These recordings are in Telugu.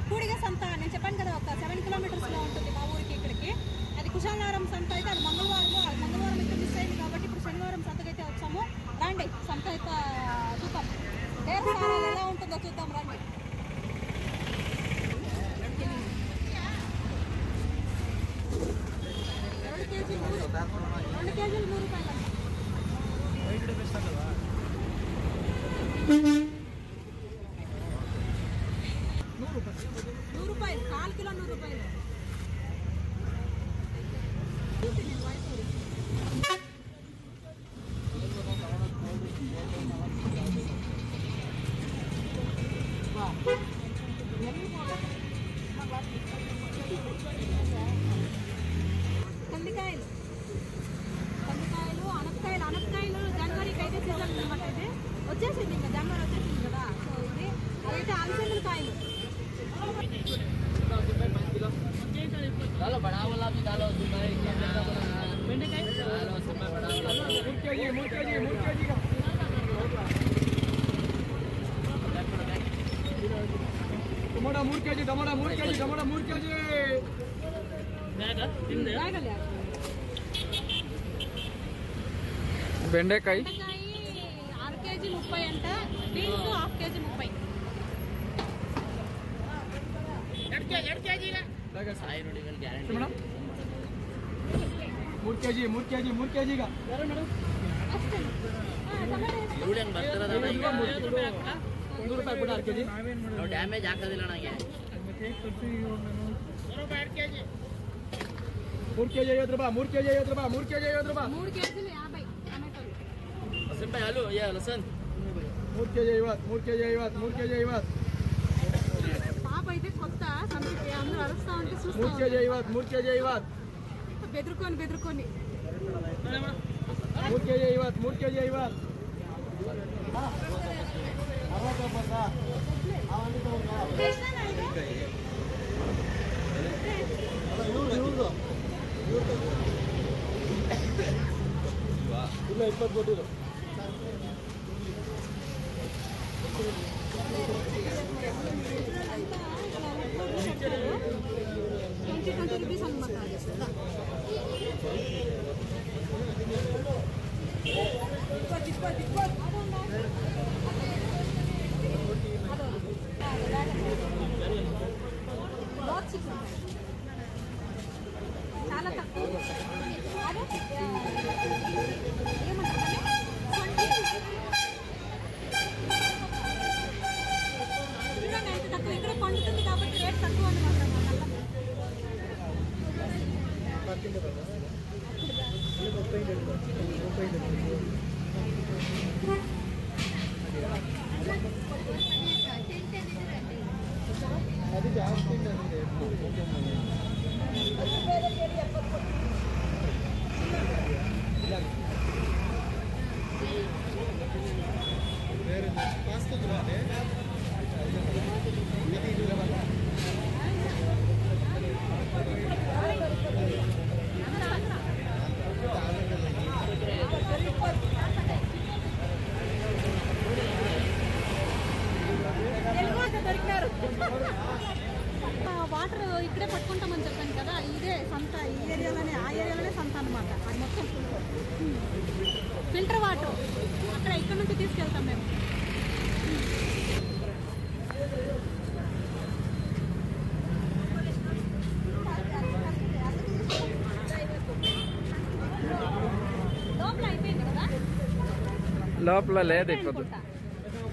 కూడిగ సంత నేను చెప్పాను కదా, ఒక 7 కిలోమీటర్స్లో ఉంటుంది మా ఊరికి ఇక్కడికి. అది కుశాలనగరం సంత అయితే అది మంగళవారం అయితే మిస్ అయింది కాబట్టి ఇప్పుడు శనివారం సంతకైతే వచ్చాము. రండి సంత అయితే చూద్దాం, బేరసారాలు ఎలా ఉంటుందో చూద్దాం రండి. 2 కేజీలు 2 కేజీలు 100 రూపాయలు. 100 రూపాయలు, 4 కిలో 100 రూపాయలు. కందికాయలు, అనపకాయలు జనవరికి అయితే సీజన్ అనమాట. ఇది వచ్చేసింది, ఇంకా జనవరి వచ్చేసింది కదా. సో ఇది అదైతే అలసందల కాయలు. टमाटा 3 केजी బెండకాయ 6 కేజీ 30 అంట. Beans 1/2 KG 30. 3 केजी का ಡ್ಯಾಮೇಜ್ ಹಾಕೋದಿಲ್ಲ ನನಗೆ. 3 केजी 50 ರೂಪಾಯಿ 3 केजी 50 ರೂಪಾಯಿ 3 केजी 50 ರೂಪಾಯಿ 3 కేజీలు 50 టమాటాలు. ಹಸಿಮೆಣಸಿನಕಾಯಿ ಹಾಲು ಯಾ ಲಸನ್ 3 केजी 50 పాప అయితే కొత్త సంతకి అందరూ అరుస్తా ఉంటే చూస్తా 3 केजी 50 బెదురుకొని 3 केजी 50 ಇಲ್ಲ 20 ಕೊಟ್ಟಿರು. ₹20 అనమాట. చాలా తక్కువ. ఇక్కడ పండుతుంది కాబట్టి రేట్ తక్కువ అనమాట. అది జాస్తి వేరే పాస్తా వాటర్ ఇక్కడే పట్టుకుంటామని చెప్పాను కదా, ఇదే సంత. ఈ ఏరియాలోనే ఆ ఏరియాలోనే సంత అనమాట. అది మొత్తం ఫిల్టర్ వాటర్ అక్కడ ఇక్కడ నుంచి తీసుకెళ్తాం మేము. లోపల అయిపోయింది కదా, లోపల లేదు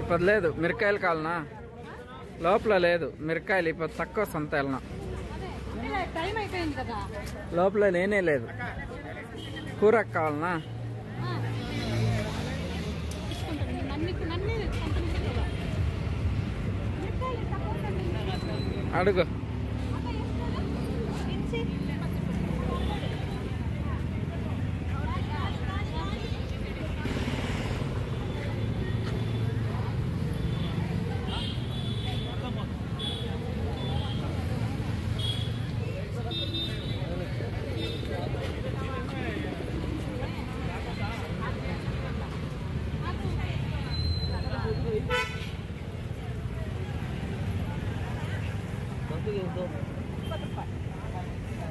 ఇప్పుడు లేదు. మిరకాయలు కావాలనా? లోపల లేదు మిరకాయలు. ఇప్పుడు తక్కువ సంత వెళ్ళినా టైం అయిపోయింది కదా. లోపల నేనే లేదు. కూరకు కావాలనా? అడుగు.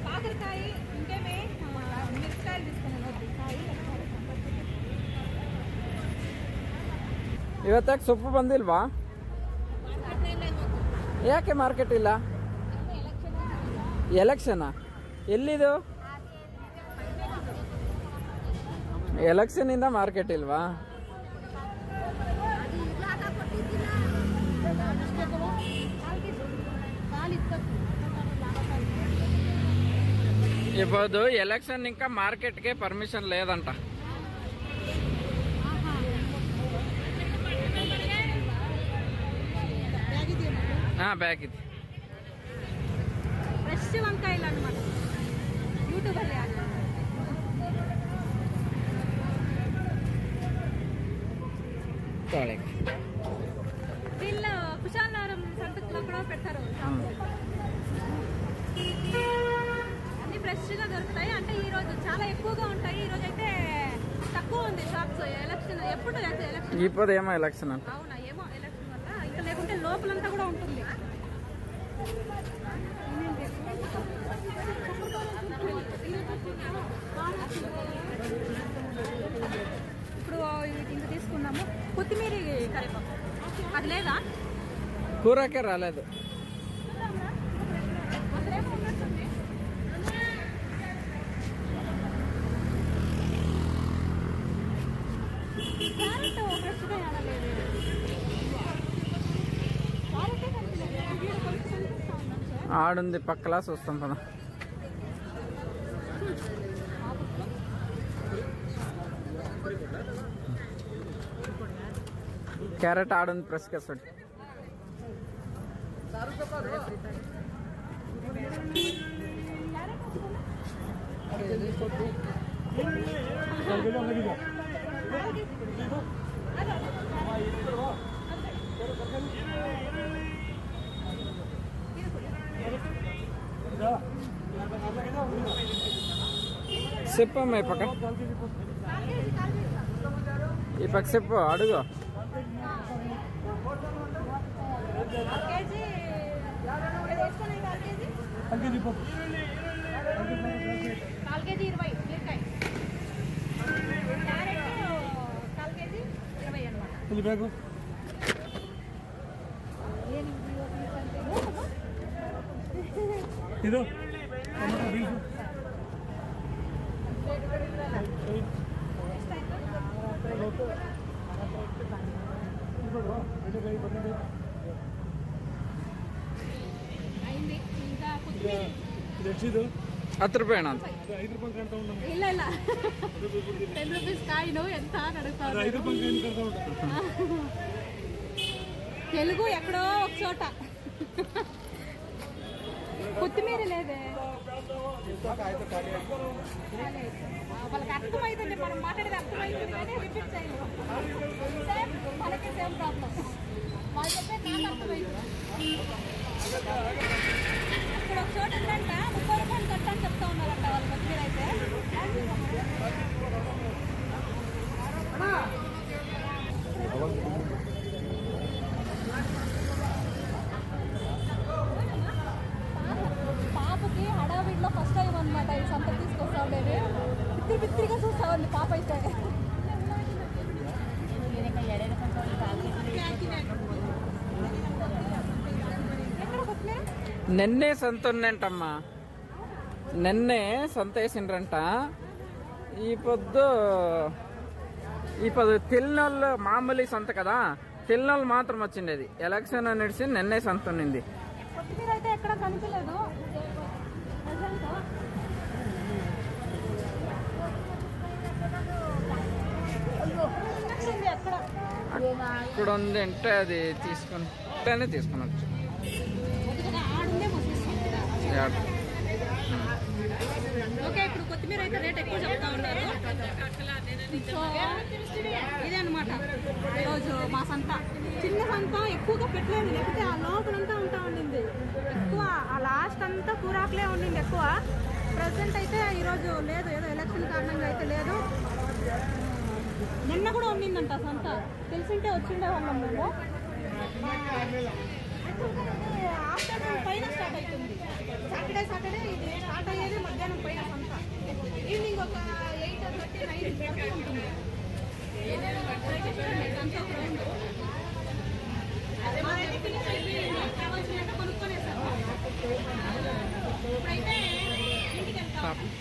కాకరకాయ ఇంకేమే మిరపకాయలు తీసుకున్నాను. ಇವತ್ತಾಕೆ ಸೊಪ್ಪು ಬಂದಿಲ್ವಾ? ಯಾಕೆ ಮಾರ್ಕೆಟ್ ಇಲ್ಲ? ಎಲೆಕ್ಷನಾ? ಎಲ್ಲಿದು? ಎಲೆಕ್ಷನ್ ಇಂದ ಮಾರ್ಕೆಟ್ ಇಲ್ವಾ? ఇప్పుడు ఎలక్షన్ ఇంకా మార్కెట్ కి పర్మిషన్ లేదంట. బ్యాగ్ ఇది ఫ్రెష్ వంకాయలు అన్నమాట. యూట్యూబర్ వీళ్ళు కుశాలనగరం సంతలో కూడా పెడతారు. అన్ని ఫ్రెష్ గా దొరుకుతాయి. అంటే ఈ రోజు చాలా ఎక్కువగా ఉంటాయి. ఈ రోజు అయితే తక్కువ ఉంది షాప్స్. ఎలక్షన్ ఎప్పుడు ఎలక్షన్ ఇప్పుడు ఏమో ఎలక్షన్ అంట. అవునా, ఏమో ఎలక్షన్ వల్ల. ఇంకా లేకుంటే లోపలంతా కూడా ఉంటుంది. ఇప్పుడు ఇంత తీసుకున్నాము. కొత్తిమీర కరివేపాకు అది లేదా? కూరకే రాలేదు. ఆడుంది పక్కలా చూస్తాం కదా. క్యారెట్ ఆడుంది ప్రెస్ కేసోటి. చెప్పమ్మ ఈ పక్క, ఈ పక్క చెప్పు, అడుగు. ಇದು ಇದು 10 ರೂಪಾಯಿ ಅಣ್ಣ. 5 ರೂಪಾಯಿ ಕಾಣ್ತಾ ಉಂಟು. ಇಲ್ಲ ಇಲ್ಲ 10 ರೂಪೀಸ್ ಕಾಯಿನು ఎంత అని అడుగుతారు. 5 రూపాయలు కాయిన్ కాಣ್ತಾ ಉಂಟು. తెలుగు ఎక్కడో ఒక చోట. కొత్తిమీర లేదే. వాళ్ళకి అర్థమైందండి, మనం మాట్లాడేది అర్థమైంది కానీ రిపీట్ చేయలేదు. సేమ్ మనకి సేమ్ ప్రాబ్లం. వాళ్ళు చెప్పేది నాకు అర్థమైంది. ఇక్కడ ఒక చోట ఉందంట 30 రూపాయలు కట్ట అని చెప్తా ఉన్నారంట వాళ్ళు. కొత్తిమీర అయితే పాపకి హడావిడిలో ఫస్ట్ టైం అనమాట ఈ సంత తీసుకొస్తా ఉండేది. బిత్తిరిగా చూస్తా ఉంది పాప అయితే. నిన్నే సంత ఉందంటమ్మా, నిన్నే సంత వేసిండ్రంట. ఈ పొద్దు తెలినోళ్ళు మామూలు సంత కదా, తెలినోళ్ళు మాత్రం వచ్చిండేది. ఎలక్షన్ అనేసి నిన్నే సంత ఉన్నింది. కొత్తిమీర అయితే ఎక్కడ కనిపించలేదు. అక్కడ ఉంది అంటే అది తీసుకుని తీసుకునొచ్చు. ఓకే, ఇప్పుడు కొత్తిమీర అయితే రేట్ ఎక్కువ చెప్తా ఉన్నారు. సో ఇదే అనమాట ఈరోజు మా సంత. చిన్న సంత ఎక్కువగా పెట్టలేదు, లేకపోతే ఆ లోపలంతా ఉంటా ఉండింది ఎక్కువ. ఆ లాస్ట్ అంతా కూరాకులే ఉండింది ఎక్కువ. ప్రెసెంట్ అయితే ఈరోజు లేదు, ఏదో ఎలక్షన్ కారణంగా అయితే లేదు. నిన్న కూడా ఉండిందంట సంత. తెలిసింటే వచ్చిండే వాళ్ళం మేము. ఆఫ్టర్నూన్ పైన స్టార్ట్ అవుతుంది.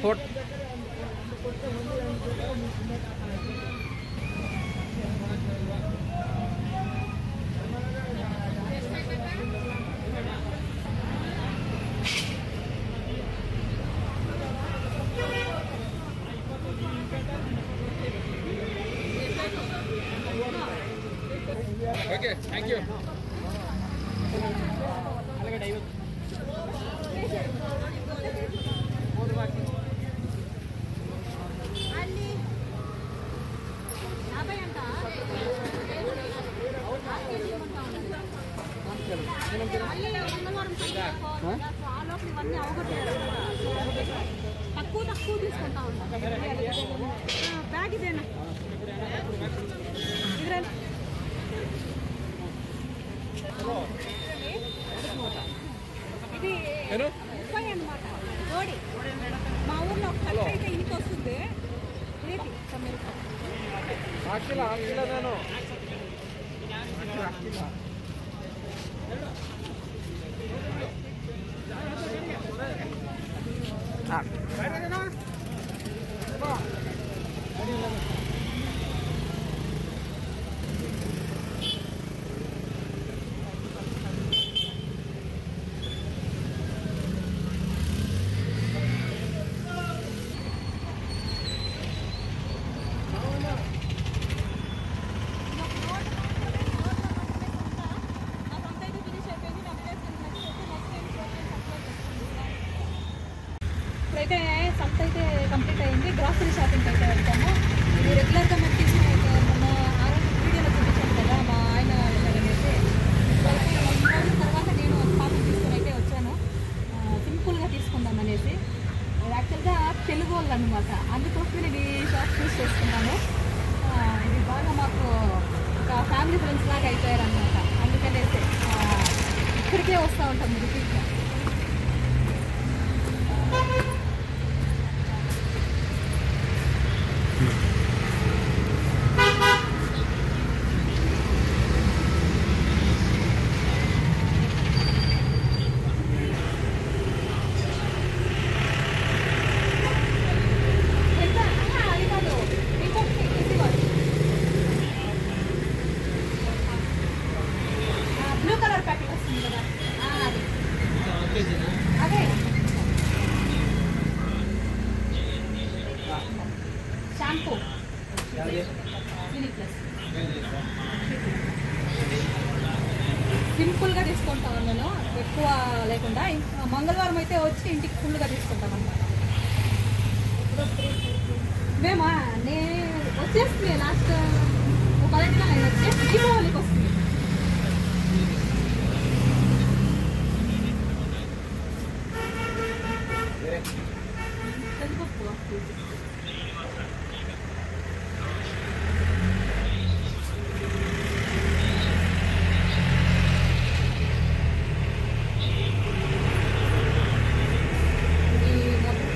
ఫోటో ఓకే థ్యాంక్ యూ ಅಲ್ಲಿ 50 ಅಂತ మళ్ళీ మంగళవారం ఆ లోపల ఇవన్నీ అవగొట్టారు. తక్కువ తీసుకుంటా ఉంటాం. బ్యాగ్ ఇదేనా ఇది 30 అన్నమాట జోడి. మా ఊర్లో ఒక కట్ట అయితే ఇంటికి వస్తుంది. రేపు ఇప్పుడైతే సంత అయితే కంప్లీట్ అయింది. గ్రాసరీ షాపింగ్ అయితే వెళ్తాము. ఇది రెగ్యులర్గా మేము తీసుకుని మొన్న ఆ రోజు వీడియోలో చూపించాను కదా మా ఆయన వెళ్ళాలనేసి. అయితే 1 రోజుల తర్వాత నేను ఒక పాపం తీసుకుని అయితే వచ్చాను. సింపుల్గా తీసుకుందాం అనేసి. యాక్చువల్గా తెలుగు వాళ్ళు అనమాట, అందుకోసమే నేను ఈ షాప్ చూస్ చేసుకున్నాను. ఇది బాగా మాకు ఒక ఫ్యామిలీ ఫ్రెండ్స్ లాగా అయిపోయారనమాట. అందుకనేసి ఇక్కడికే వస్తూ ఉంటాం రిపీట్గా. బ్లూ కలర్ ప్యాకెట్ వస్తుంది కదా అదే షాంపూ సింపుల్గా తీసుకుంటాను నేను, ఎక్కువ లేకుండా. మంగళవారం అయితే వచ్చి ఇంటికి ఫుల్గా తీసుకుంటాం అన్నమాట. మేమా వచ్చేస్తుంది లాస్ట్ 10 నెలలు వచ్చేసి దీపావళికి వస్తుంది.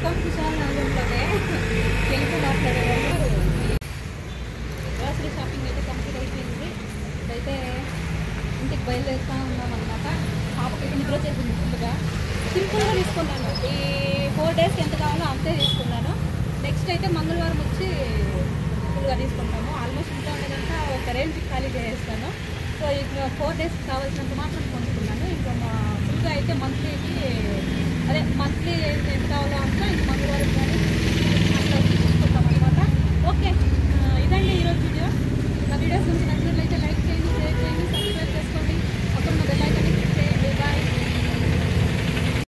మొత్తం కుశాలలోనే తెలుగు మాట్లాడేవాళ్ళు. గ్రాసరీ షాపింగ్ అయితే కంప్లీట్ అయిపోయింది. ఇప్పుడైతే ఇంటికి బయలుదేరుతూ ఉన్నాం అనమాట. పాపకైతే నిద్ర వచ్చేసింది ఫుల్గా. సింపుల్గా తీసుకున్నాను. ఈ 4 డేస్కి ఎంత కావాలో అంతే తీసుకున్నాను. నెక్స్ట్ అయితే మంగళవారం వచ్చి ఫుల్గా తీసుకుంటాము. ఆల్మోస్ట్ ఇంట్లో ఉండేదంతా ఒక రేంజ్ ఖాళీ చేసేస్తాను. సో ఇప్పుడు 4 డేస్కి కావాల్సినంత మాత్రం కొనుక్కున్నాను. ఇంకా ఫుల్గా అయితే మంత్లీకి అదే మంత్లీ ఎంత కావాలో అంతా ఇంక మంగళవారం